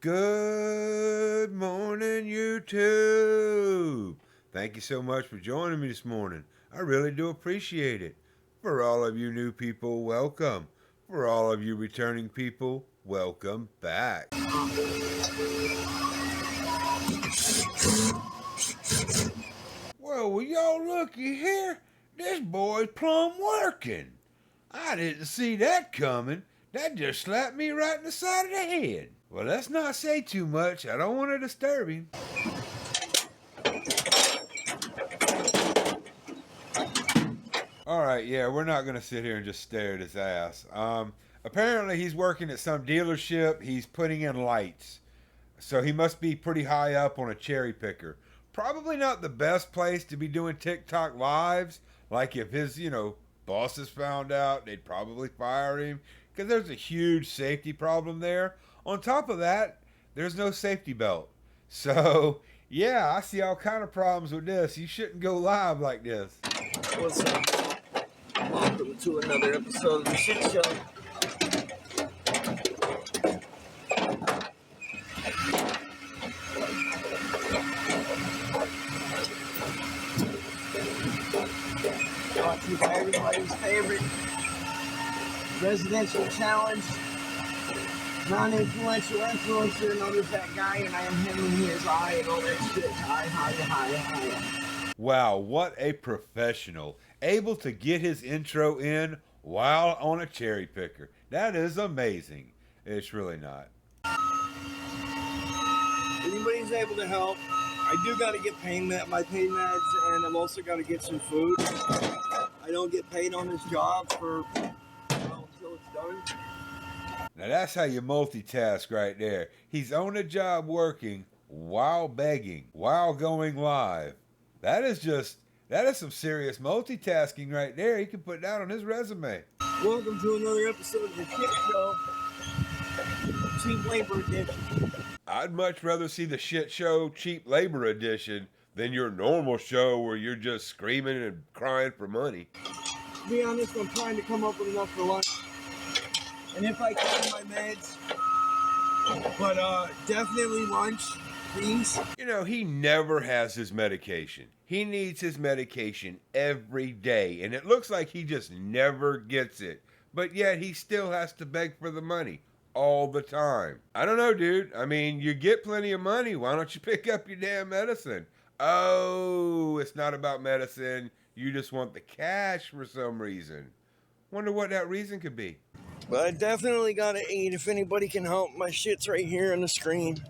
Good morning, YouTube. Thank you so much for joining me this morning. I really do appreciate it. For all of you new people, welcome. For all of you returning people, welcome back. Well, will y'all looky here? This boy's plumb working. I didn't see that coming. That just slapped me right in the side of the head. Well, let's not say too much. I don't want to disturb him. Alright, yeah, we're not going to sit here and just stare at his ass. Apparently he's working at some dealership. He's putting in lights. So he must be pretty high up on a cherry picker. Probably not the best place to be doing TikTok lives. Like if his, bosses found out, they'd probably fire him. Because there's a huge safety problem there. On top of that, there's no safety belt. So, yeah, I see all kind of problems with this. You shouldn't go live like this. What's up? Welcome to another episode of the Shit Show. Brought to you by everybody's favorite residential challenge. Non-influential influencer, known as that guy, and I am him and he is I, and all that shit. Hi. Wow, what a professional. Able to get his intro in while on a cherry picker. That is amazing. It's really not. Anybody's able to help. I do got to get my pain meds, and I've also got to get some food. I don't get paid on this job until it's done. Now that's how you multitask right there. He's on a job working while begging, while going live. That is some serious multitasking right there. He can put that on his resume. Welcome to another episode of the Shit Show. Cheap Labor Edition. I'd much rather see the Shit Show Cheap Labor Edition than your normal show where you're just screaming and crying for money. To be honest, I'm trying to come up with enough for lunch. And if I can, my meds. But definitely lunch, please. He never has his medication. He needs his medication every day. And it looks like he just never gets it. But yet he still has to beg for the money all the time. I don't know, dude. I mean, you get plenty of money. Why don't you pick up your damn medicine? Oh, it's not about medicine. You just want the cash for some reason. Wonder what that reason could be. But I definitely gotta eat. If anybody can help, my shit's right here on the screen.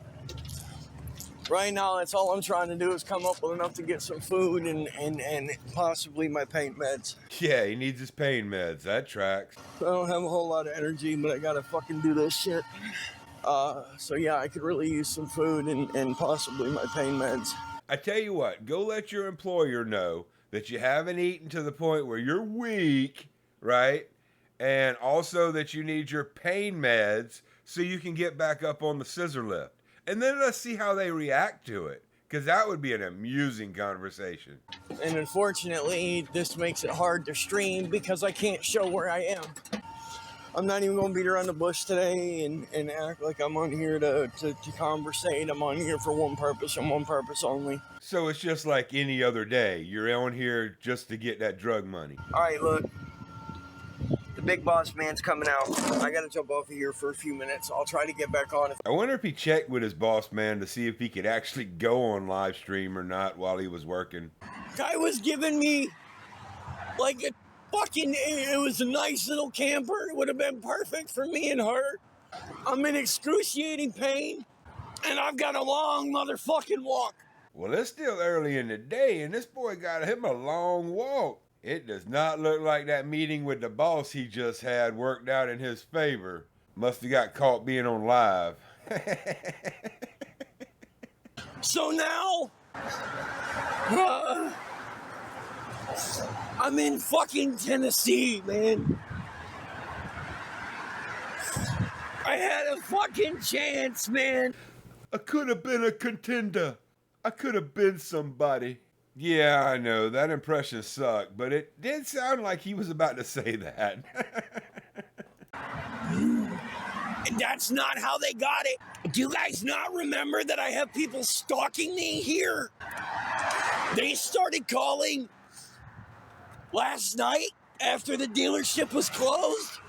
Right now, that's all I'm trying to do is come up with enough to get some food and possibly my pain meds. Yeah, he needs his pain meds. That tracks. I don't have a whole lot of energy, but I gotta fucking do this shit. So yeah, I could really use some food and possibly my pain meds. I tell you what, go let your employer know that you haven't eaten to the point where you're weak, right? And also that you need your pain meds so you can get back up on the scissor lift. And then let's see how they react to it, because that would be an amusing conversation. And unfortunately, this makes it hard to stream because I can't show where I am. I'm not even going to beat around the bush today and act like I'm on here to conversate. I'm on here for one purpose and one purpose only. So it's just like any other day. You're on here just to get that drug money. All right, look. The big boss man's coming out. I got to jump off of here for a few minutes. I'll try to get back on. I wonder if he checked with his boss man to see if he could actually go on live stream or not while he was working. Guy was giving me like a fucking, it was a nice little camper. It would have been perfect for me and her. I'm in excruciating pain, and I've got a long motherfucking walk. Well, it's still early in the day, and this boy got him a long walk. It does not look like that meeting with the boss he just had worked out in his favor. Must have got caught being on live. So now, I'm in fucking Tennessee, man. I had a fucking chance, man. I could have been a contender. I could have been somebody. Yeah, I know, that impression sucked, but it did sound like he was about to say that. That's not how they got it. Do you guys not remember that I have people stalking me here? They started calling last night after the dealership was closed.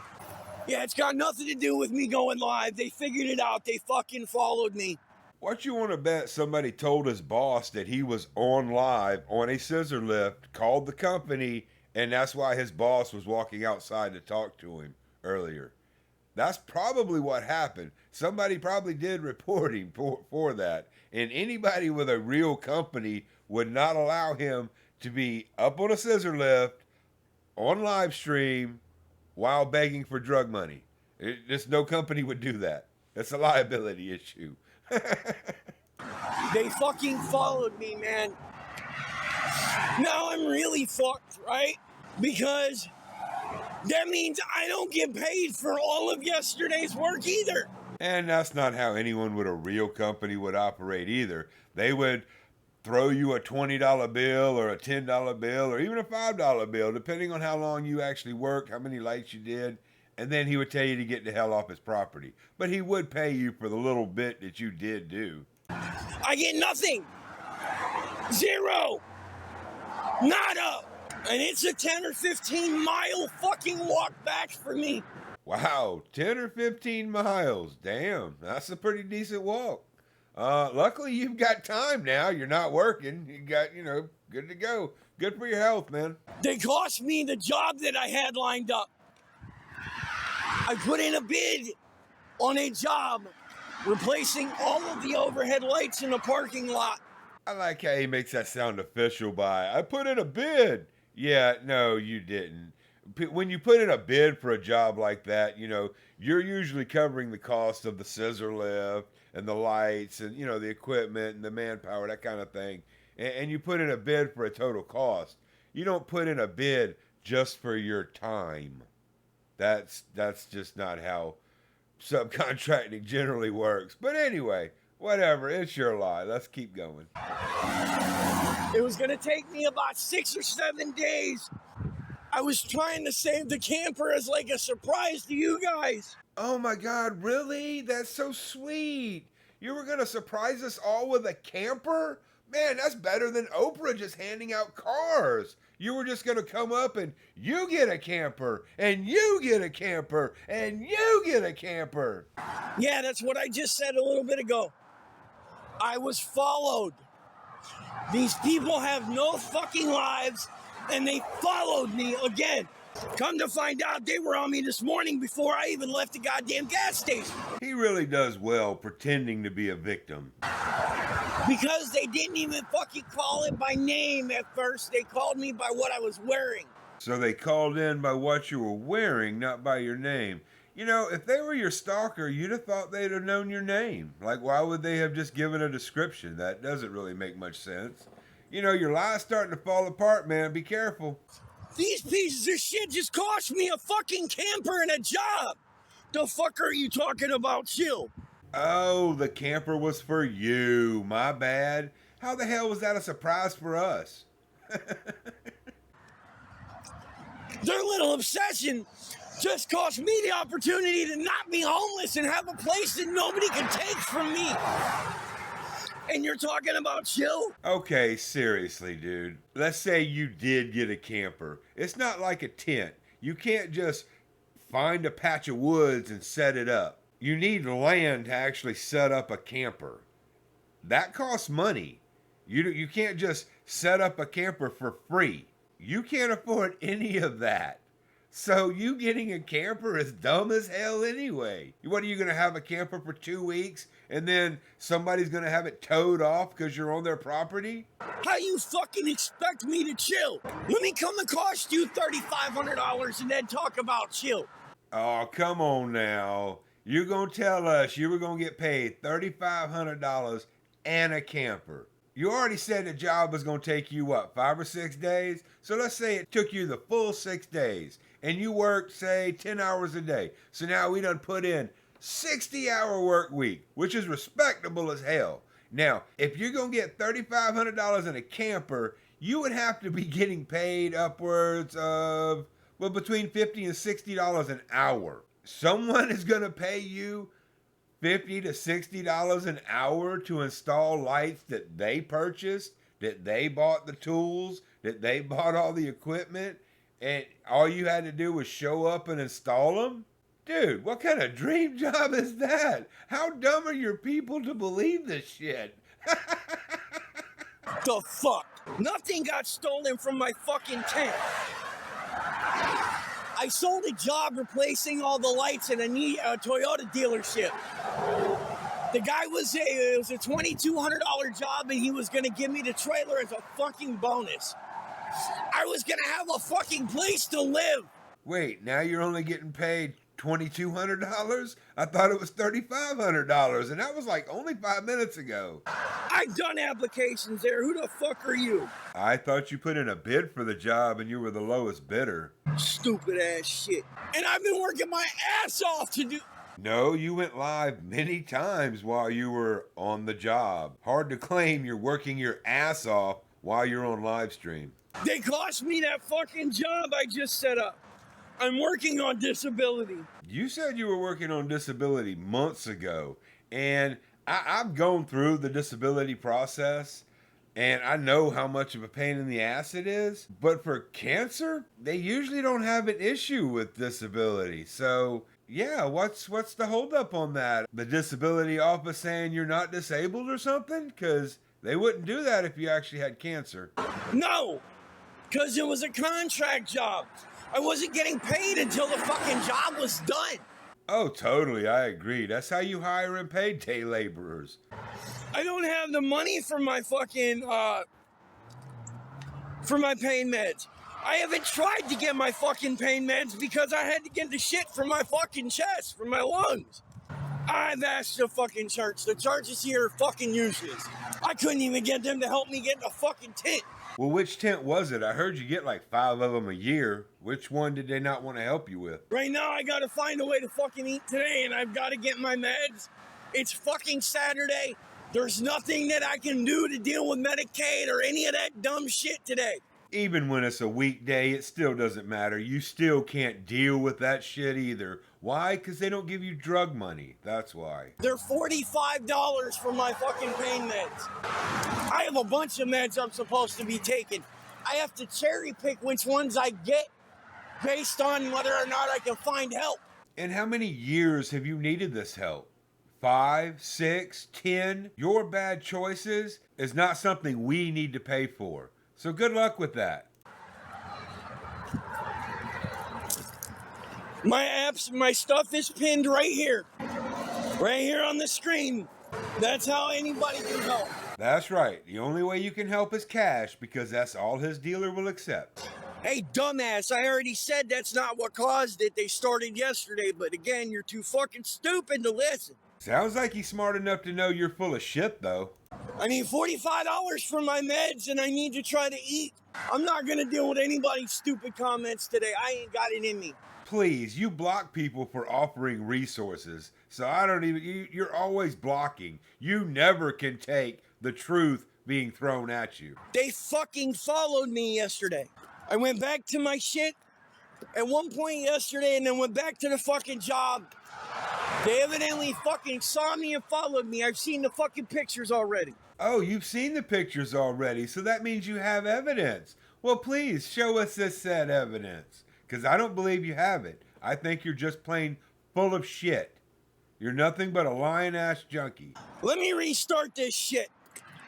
Yeah, it's got nothing to do with me going live. They figured it out. They fucking followed me. What you want to bet somebody told his boss that he was on live on a scissor lift, called the company, and that's why his boss was walking outside to talk to him earlier. That's probably what happened. Somebody probably did report him for that. And anybody with a real company would not allow him to be up on a scissor lift on live stream while begging for drug money. Just no company would do that. It's a liability issue. They fucking followed me, man. Now I'm really fucked, right? Because that means I don't get paid for all of yesterday's work either. And that's not how anyone with a real company would operate either. They would throw you a $20 bill or a $10 bill or even a $5 bill, depending on how long you actually worked, how many lights you did, and then he would tell you to get the hell off his property. But he would pay you for the little bit that you did do. I get nothing. Zero. Nada. And it's a 10 or 15 mile fucking walk back for me. Wow, 10 or 15 miles. Damn, that's a pretty decent walk. Luckily, you've got time now. You're not working. You got, good to go. Good for your health, man. They cost me the job that I had lined up. I put in a bid on a job replacing all of the overhead lights in the parking lot. I like how he makes that sound official by, I put in a bid. Yeah, no, you didn't. When you put in a bid for a job like that, you're usually covering the cost of the scissor lift and the lights and, the equipment and the manpower, that kind of thing. And you put in a bid for a total cost. You don't put in a bid just for your time. That's just not how subcontracting generally works. But anyway, whatever, it's your lie. Let's keep going. It was going to take me about 6 or 7 days. I was trying to save the camper as like a surprise to you guys. Oh my God, really? That's so sweet. You were going to surprise us all with a camper? Man, that's better than Oprah just handing out cars. You were just going to come up and you get a camper, and you get a camper, and you get a camper. Yeah, that's what I just said a little bit ago. I was followed. These people have no fucking lives, and they followed me again. Come to find out, they were on me this morning before I even left the goddamn gas station. He really does well pretending to be a victim. Because they didn't even fucking call it by name at first. They called me by what I was wearing. So they called in by what you were wearing, not by your name. If they were your stalker, you'd have thought they'd have known your name. Like, why would they have just given a description? That doesn't really make much sense. Your lie's starting to fall apart, man. Be careful. These pieces of shit just cost me a fucking camper and a job. The fuck are you talking about, Chill? Oh, the camper was for you. My bad. How the hell was that a surprise for us? Their little obsession just cost me the opportunity to not be homeless and have a place that nobody can take from me. And you're talking about Chill? Okay, seriously, dude. Let's say you did get a camper. It's not like a tent. You can't just find a patch of woods and set it up. You need land to actually set up a camper. That costs money. You can't just set up a camper for free. You can't afford any of that. So you getting a camper is dumb as hell anyway. What, are you going to have a camper for 2 weeks and then somebody's going to have it towed off because you're on their property? How you fucking expect me to chill? Let me come and cost you $3,500 and then talk about Chill. Oh, come on now. You're going to tell us you were going to get paid $3,500 and a camper. You already said the job was going to take you, 5 or 6 days? So let's say it took you the full 6 days. And you worked, say, 10 hours a day. So now we done put in 60-hour work week, which is respectable as hell. Now, if you're going to get $3,500 in a camper, you would have to be getting paid upwards of, between $50 and $60 an hour. Someone is going to pay you $50 to $60 an hour to install lights that they purchased, that they bought the tools, that they bought all the equipment, and all you had to do was show up and install them? Dude, what kind of dream job is that? How dumb are your people to believe this shit? The fuck? Nothing got stolen from my fucking tent. I sold a job replacing all the lights in a Toyota dealership. The guy it was a $2,200 job, and he was gonna give me the trailer as a fucking bonus. I was gonna have a fucking place to live. Wait, now you're only getting paid $2,200? I thought it was $3,500, and that was like only 5 minutes ago. I've done applications there. Who the fuck are you? I thought you put in a bid for the job and you were the lowest bidder. Stupid ass shit. And I've been working my ass off to do... No, you went live many times while you were on the job. Hard to claim you're working your ass off while you're on live stream. They cost me that fucking job I just set up. I'm working on disability. You said you were working on disability months ago, and I've gone through the disability process, and I know how much of a pain in the ass it is. But for cancer, they usually don't have an issue with disability. So yeah, what's the holdup on that? The disability office saying you're not disabled or something? Because they wouldn't do that if you actually had cancer. No, because it was a contract job. I wasn't getting paid until the fucking job was done. Oh, totally. I agree. That's how you hire and pay day laborers. I don't have the money for my fucking, for my pain meds. I haven't tried to get my fucking pain meds because I had to get the shit from my fucking chest, from my lungs. I've asked the fucking church. The churches here are fucking useless. I couldn't even get them to help me get the fucking tent. Well, which tent was it? I heard you get like 5 of them a year. Which one did they not want to help you with? Right now, I gotta find a way to fucking eat today, and I've gotta get my meds. It's fucking Saturday. There's nothing that I can do to deal with Medicaid or any of that dumb shit today. Even when it's a weekday, it still doesn't matter. You still can't deal with that shit either. Why? Because they don't give you drug money. That's why. They're $45 for my fucking pain meds. I have a bunch of meds I'm supposed to be taking. I have to cherry pick which ones I get based on whether or not I can find help. And how many years have you needed this help? 5, 6, 10? Your bad choices is not something we need to pay for. So good luck with that. My stuff is pinned right here on the screen. That's how anybody can help. That's right. The only way you can help is cash, because that's all his dealer will accept. Hey, dumbass, I already said that's not what caused it. They started yesterday, but again, you're too fucking stupid to listen. Sounds like he's smart enough to know you're full of shit, though. I need $45 for my meds, and I need to try to eat. I'm not gonna deal with anybody's stupid comments today. I ain't got it in me. Please, you block people for offering resources. So I don't even, you're always blocking. You never can take the truth being thrown at you. They fucking followed me yesterday. I went back to my shit at one point yesterday and then went back to the fucking job. They evidently fucking saw me and followed me. I've seen the fucking pictures already. Oh, you've seen the pictures already, so that means you have evidence. Well, please show us this said evidence, because I don't believe you have it. I think you're just plain full of shit. You're nothing but a lying-ass junkie. Let me restart this shit.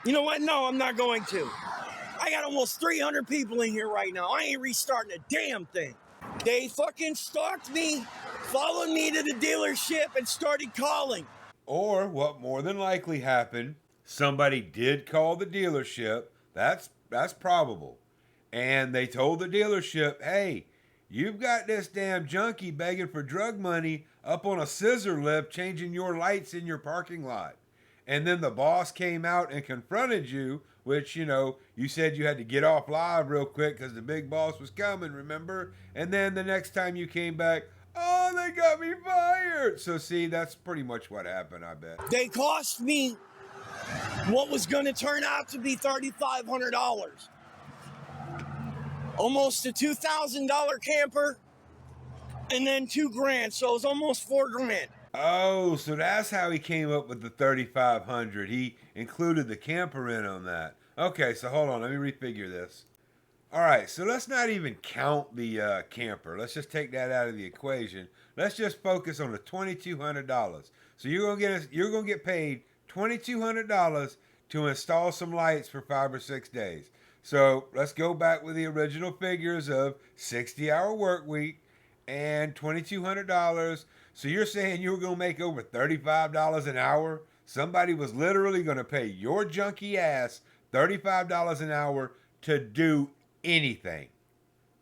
You know what? No, I'm not going to. I got almost 300 people in here right now. I ain't restarting a damn thing. They fucking stalked me, followed me to the dealership, and started calling. Or what more than likely happened, somebody did call the dealership. That's probable. And they told the dealership, hey, you've got this damn junkie begging for drug money up on a scissor lift changing your lights in your parking lot. And then the boss came out and confronted you, which, you know, you said you had to get off live real quick because the big boss was coming, remember? And then the next time you came back, oh, they got me fired. So see, that's pretty much what happened, I bet. They cost me what was going to turn out to be $3,500. Almost a $2,000 camper and then $2,000, so it was almost $4,000. Oh, so that's how he came up with the 3,500. He included the camper in on that. Okay, so hold on, let me refigure this. All right, so let's not even count the camper. Let's just take that out of the equation. Let's just focus on the $2,200. So you're gonna get paid $2,200 to install some lights for 5 or 6 days. So let's go back with the original figures of 60-hour work week and $2,200. So you're saying you were gonna make over $35 an hour? Somebody was literally gonna pay your junky ass $35 an hour to do anything.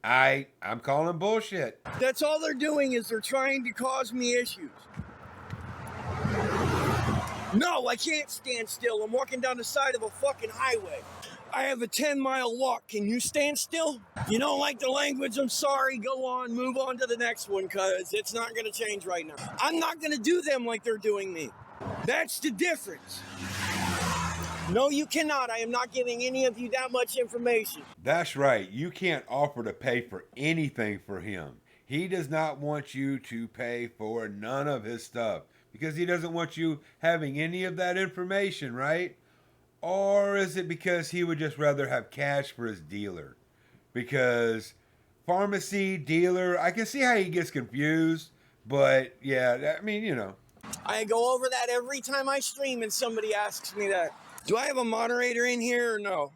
I'm calling bullshit. That's all they're doing, is they're trying to cause me issues. No, I can't stand still. I'm walking down the side of a fucking highway. I have a 10-mile walk. Can you stand still? You don't like the language? I'm sorry. Go on. Move on to the next one, because it's not going to change right now. I'm not going to do them like they're doing me. That's the difference. No, you cannot. I am not giving any of you that much information. That's right. You can't offer to pay for anything for him. He does not want you to pay for none of his stuff because he doesn't want you having any of that information, right? Or is it because he would just rather have cash for his dealer? Because pharmacy, dealer, I can see how he gets confused, but yeah, I mean, you know. I go over that every time I stream and somebody asks me that. Do I have a moderator in here or no?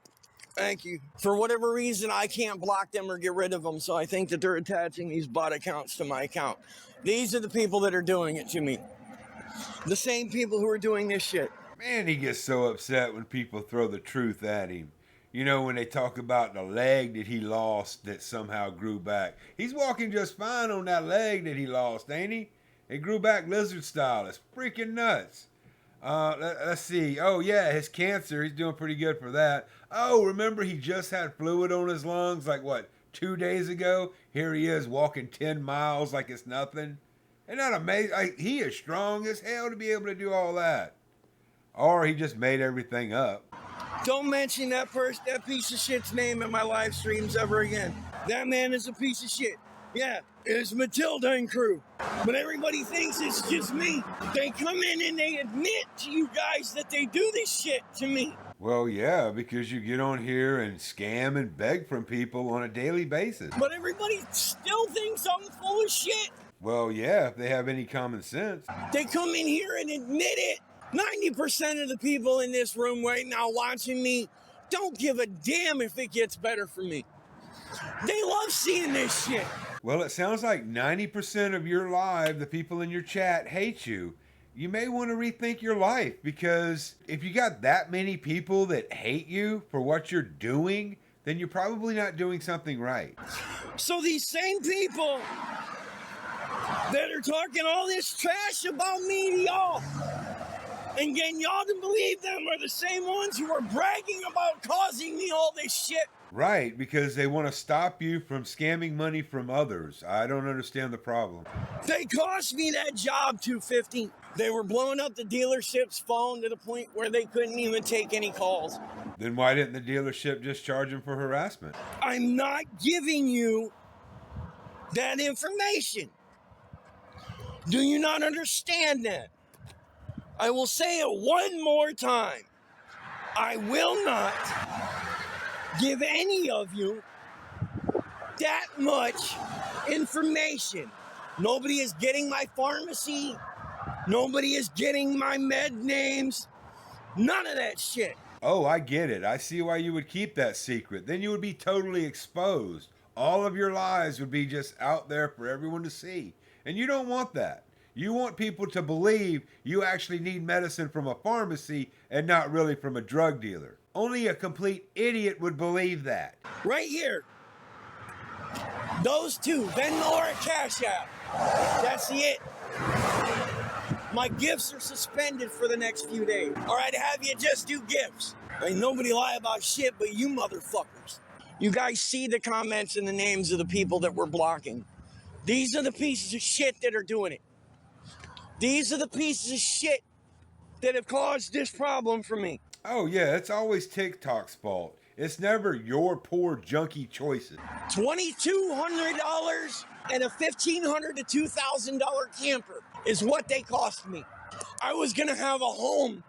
Thank you. For whatever reason, I can't block them or get rid of them, so I think that they're attaching these bot accounts to my account. These are the people that are doing it to me. The same people who are doing this shit. Man, he gets so upset when people throw the truth at him. You know, when they talk about the leg that he lost that somehow grew back. He's walking just fine on that leg that he lost, ain't he? It grew back lizard style. It's freaking nuts. Let's see. Oh, yeah, his cancer. He's doing pretty good for that. Oh, remember he just had fluid on his lungs like, what, 2 days ago? Here he is walking 10 miles like it's nothing. Isn't that amazing? He is strong as hell to be able to do all that. Or he just made everything up. Don't mention that piece of shit's name in my live streams ever again. That man is a piece of shit. Yeah, it's Matilda and crew. But everybody thinks it's just me. They come in and they admit to you guys that they do this shit to me. Well, yeah, because you get on here and scam and beg from people on a daily basis. But everybody still thinks I'm full of shit. Well, yeah, if they have any common sense. They come in here and admit it. 90% of the people in this room right now watching me don't give a damn if it gets better for me. They love seeing this shit. Well, it sounds like 90% of your live, the people in your chat, hate you. You may want to rethink your life, because if you got that many people that hate you for what you're doing, then you're probably not doing something right. So these same people that are talking all this trash about me to y'all and getting y'all to believe them are the same ones who are bragging about causing me all this shit. Right, because they want to stop you from scamming money from others. I don't understand the problem. They cost me that job $250. They were blowing up the dealership's phone to the point where they couldn't even take any calls. Then why didn't the dealership just charge them for harassment? I'm not giving you that information. Do you not understand that? I will say it one more time. I will not give any of you that much information. Nobody is getting my pharmacy. Nobody is getting my med names. None of that shit. Oh, I get it. I see why you would keep that secret. Then you would be totally exposed. All of your lies would be just out there for everyone to see. And you don't want that. You want people to believe you actually need medicine from a pharmacy and not really from a drug dealer. Only a complete idiot would believe that. Right here. Those two, Venmo or Cash App. That's it. My gifts are suspended for the next few days. All right, have you just do gifts. Ain't nobody lie about shit but you motherfuckers. You guys see the comments and the names of the people that we're blocking. These are the pieces of shit that are doing it. These are the pieces of shit that have caused this problem for me. Oh, yeah, it's always TikTok's fault. It's never your poor junky choices. $2,200 and a $1,500 to $2,000 camper is what they cost me. I was gonna have a home.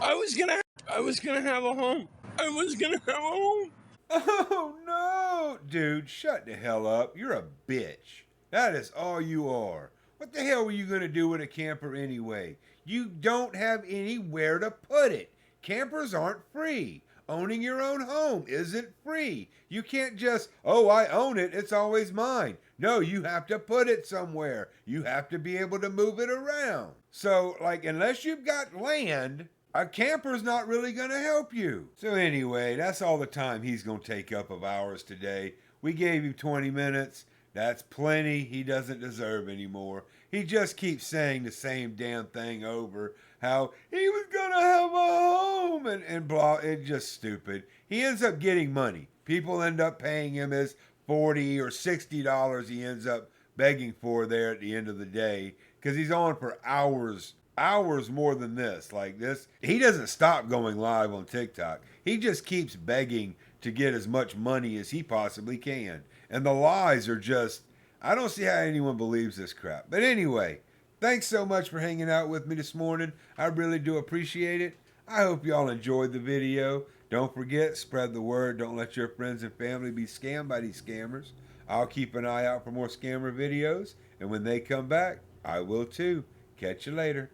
I was gonna have a home. I was gonna have a home. Oh no, dude, shut the hell up. You're a bitch. That is all you are. What the hell were you going to do with a camper anyway? You don't have anywhere to put it. Campers aren't free. Owning your own home isn't free. You can't just, oh, I own it, it's always mine. No, you have to put it somewhere. You have to be able to move it around. So, like, unless you've got land, a camper's not really going to help you. So anyway, that's all the time he's going to take up of ours today. We gave him 20 minutes. That's plenty. He doesn't deserve anymore. He just keeps saying the same damn thing over. How he was going to have a home and blah. It's just stupid. He ends up getting money. People end up paying him his $40 or $60 he ends up begging for there at the end of the day. Because he's on for hours more than this. Like this, he doesn't stop going live on TikTok. He just keeps begging to get as much money as he possibly can. And the lies are just, I don't see how anyone believes this crap. But anyway, thanks so much for hanging out with me this morning. I really do appreciate it. I hope y'all enjoyed the video. Don't forget, spread the word. Don't let your friends and family be scammed by these scammers. I'll keep an eye out for more scammer videos. And when they come back, I will too. Catch you later.